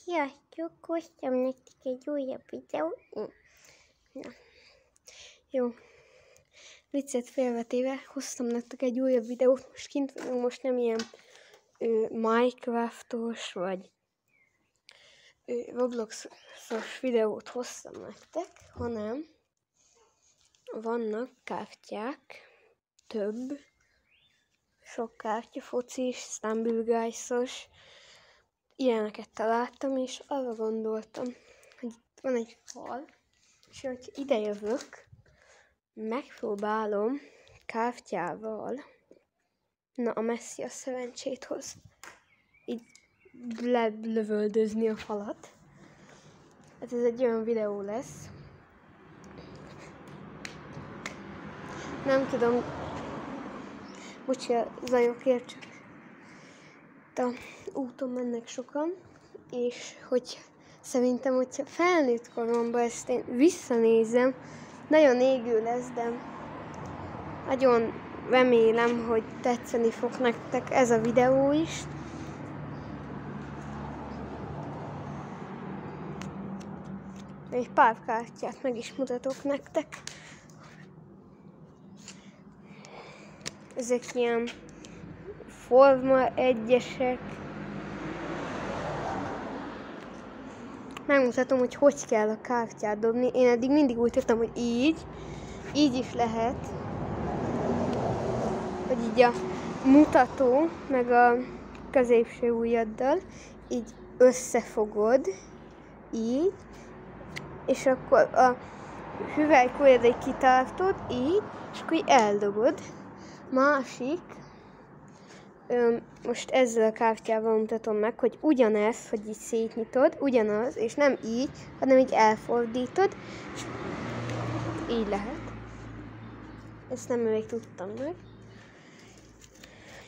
Sziasztok! Hoztam nektek egy újabb videót. Na, jó. Viccet félvetéve hoztam nektek egy újabb videót. Most kint vagyunk, most nem ilyen Minecraftos vagy Robloxos videót hoztam nektek, hanem vannak kártyák, több, sok kártya, focis, Stumble Guys-os, ilyeneket találtam, és arra gondoltam, hogy itt van egy fal, és hogy ide jövök, megpróbálom kártyával, na a Messi a szerencsét hoz, így lövöldözni a falat. Ez egy olyan videó lesz. Nem tudom, bocsi a zajokért, csak a úton mennek sokan, és hogy szerintem, hogyha felnőtt koromban ezt én visszanézem, nagyon égő lesz, de nagyon remélem, hogy tetszeni fog nektek ez a videó is. Egy pár kártyát meg is mutatok nektek. Ezek ilyen Forma 1-esek. Megmutatom, hogy kell a kártyát dobni. Én eddig mindig úgy tudtam, hogy így is lehet. Hogy így a mutató, meg a középső ujjaddal így összefogod, így, és akkor a hüvelykujjadat kitartod, így, és akkor így eldobod. Másik, most ezzel a kártyával mutatom meg, hogy ugyanez, hogy így szétnyitod, ugyanaz, és nem így, hanem így elfordítod, és így lehet. Ezt nem még tudtam meg.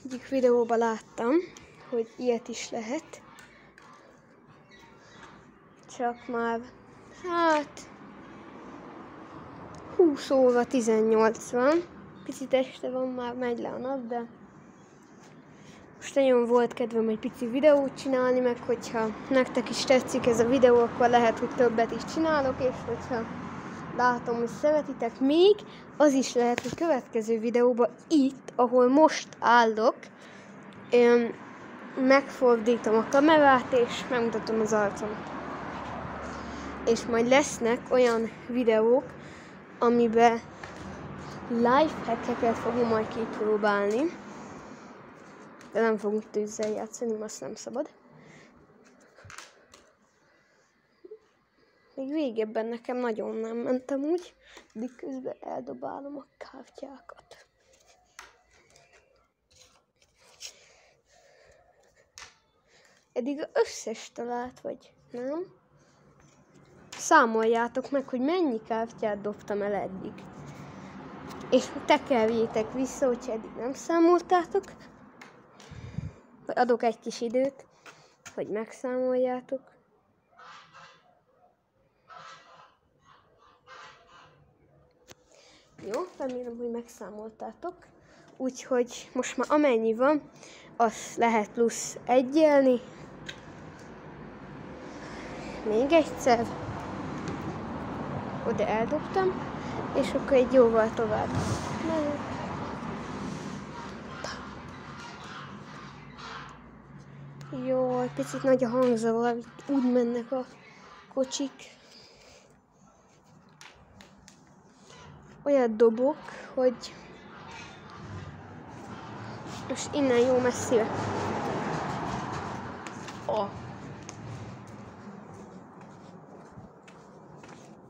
Egyik videóban láttam, hogy ilyet is lehet. Csak már, hát, 20 óra 18 van. Picit este van, már megy le a nap, de most nagyon volt kedvem egy pici videót csinálni, meg hogyha nektek is tetszik ez a videó, akkor lehet, hogy többet is csinálok, és hogyha látom, hogy szeretitek még, az is lehet, hogy következő videóban itt, ahol most állok, én megfordítom a kamerát, és megmutatom az arcomat. És majd lesznek olyan videók, amiben lifehackeket fogunk majd kipróbálni. De nem fogunk tűzzel játszani, azt nem szabad. Még régebben nekem nagyon nem mentem úgy, de közben eldobálom a kártyákat. Eddig az összes talált, vagy nem? Számoljátok meg, hogy mennyi kártyát dobtam el eddig. És tekerjétek vissza, hogyha eddig nem számoltátok. Adok egy kis időt, hogy megszámoljátok. Jó, remélem, hogy megszámoltátok. Úgyhogy most már amennyi van, azt lehet plusz egyelni. Még egyszer. Oda eldobtam, és akkor egy jóval tovább. Jó, egy picit nagy a hangzavar, úgy mennek a kocsik. Olyat dobok, hogy most innen jó messzire.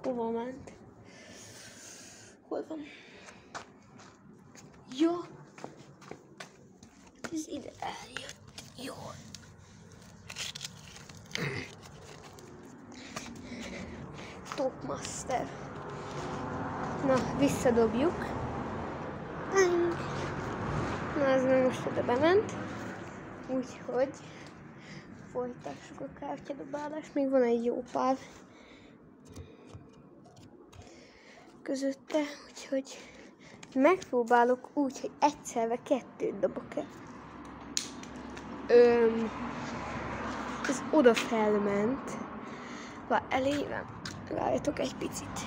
Hova ment? Hol van? Jó. Ez ide eljött. Jó. Top Master. Na, visszadobjuk. Na, ez meg most oda bement. Úgyhogy folytassuk a kártyadobálást. Még van egy jó pár közötte, úgyhogy megpróbálok úgy, hogy egyszerre kettőt dobok el. ez oda felment. Várjatok egy picit.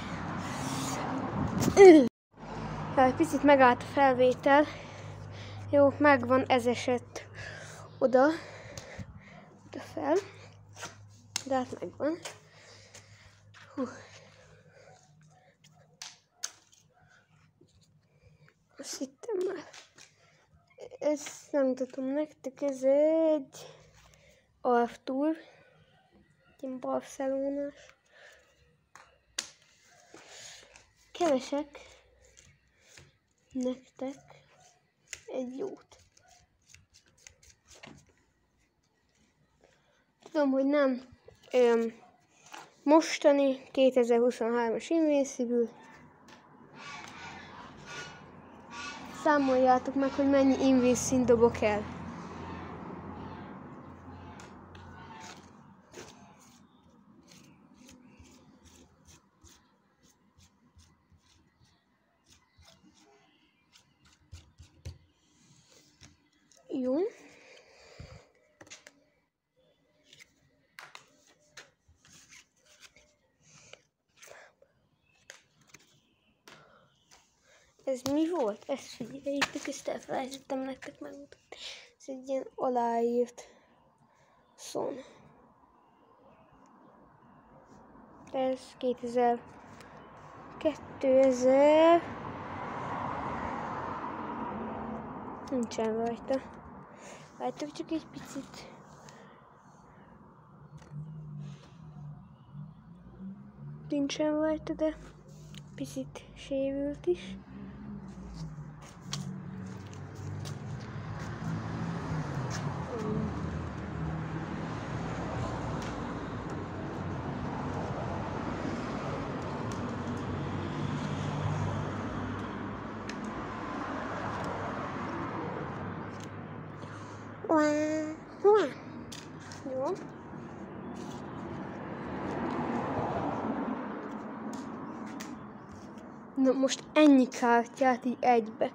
Egy picit megállt a felvétel. Jó, megvan, ez esett oda fel. De hát megvan. Azt hittem már. Ezt nem mutatom nektek, ez egy Arthur. Ilyen barcelonás. Keresek nektek egy jót. Tudom, hogy nem mostani 2023-as Invincible. Számoljátok meg, hogy mennyi Invincible dobok el. Jó. Ez mi volt? Ezt figyeljétek, ezt elfelejtettem nektek megmutatni. Ez egy ilyen aláírt szon. Ez 2000 nincsen rajta. Várjátok csak egy picit. Nincsen rajta, de picit sérült is. Jó. Na most ennyi kártyát így egybe.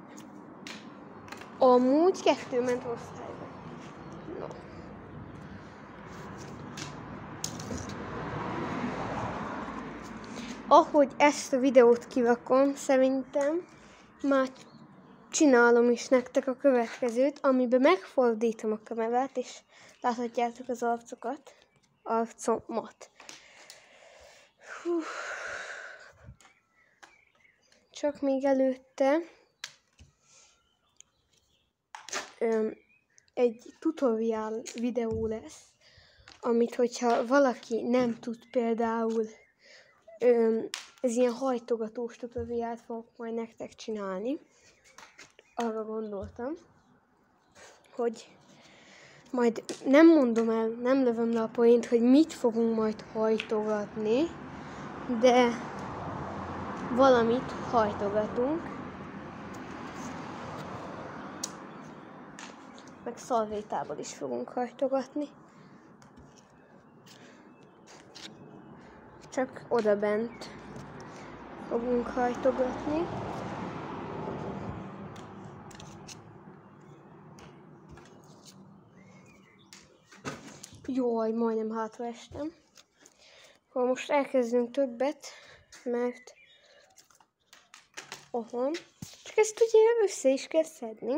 Amúgy 2 ment osztályba. No. Ahogy ezt a videót kirakom, szerintem már csinálom is nektek a következőt, amiben megfordítom a kamerát, és láthatjátok az arcomat. Csak még előtte egy tutorial videó lesz, amit hogyha valaki nem tud például, ez ilyen hajtogatós tutoriált fogok majd nektek csinálni. Arra gondoltam, hogy majd nem mondom el, nem lövöm le a poént, hogy mit fogunk majd hajtogatni, de valamit hajtogatunk. Meg szalvétából is fogunk hajtogatni. Csak odabent fogunk hajtogatni. Jaj, majdnem hátraestem. Most elkezdünk többet, mert csak ezt ugye össze is kell szedni.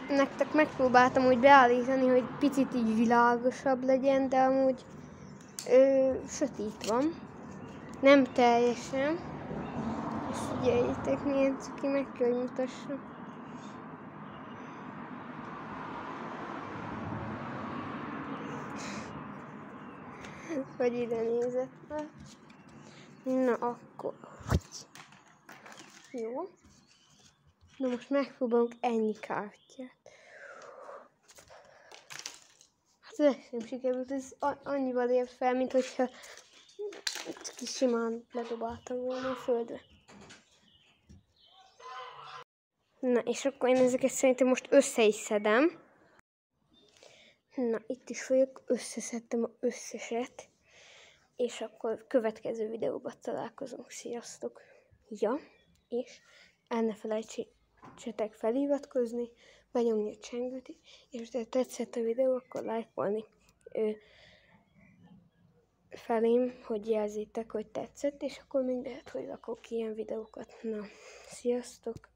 Nektek megpróbáltam úgy beállítani, hogy picit így világosabb legyen, de amúgy sötét van. Nem teljesen. Ezt figyeljétek, milyen cuki, meg kell, hogy mutassam. Vagy ide nézett már. Na akkor. Jó. Na most megpróbálunk ennyi kártyát. Hát ez sem sikerült, ez annyival ért fel, mint hogyha kis simán ledobáltam volna a földre. Na és akkor én ezeket szerintem most össze is szedem. Na itt is vagyok, összeszedtem az összeset. És akkor következő videóban találkozunk. Sziasztok! Ja. és el ne felejtsetek feliratkozni, benyomni a csengőt, és ha tetszett a videó, akkor lájkolni felém, hogy jelzzétek, hogy tetszett, és akkor még lehet, hogy rakok ilyen videókat. Na, sziasztok!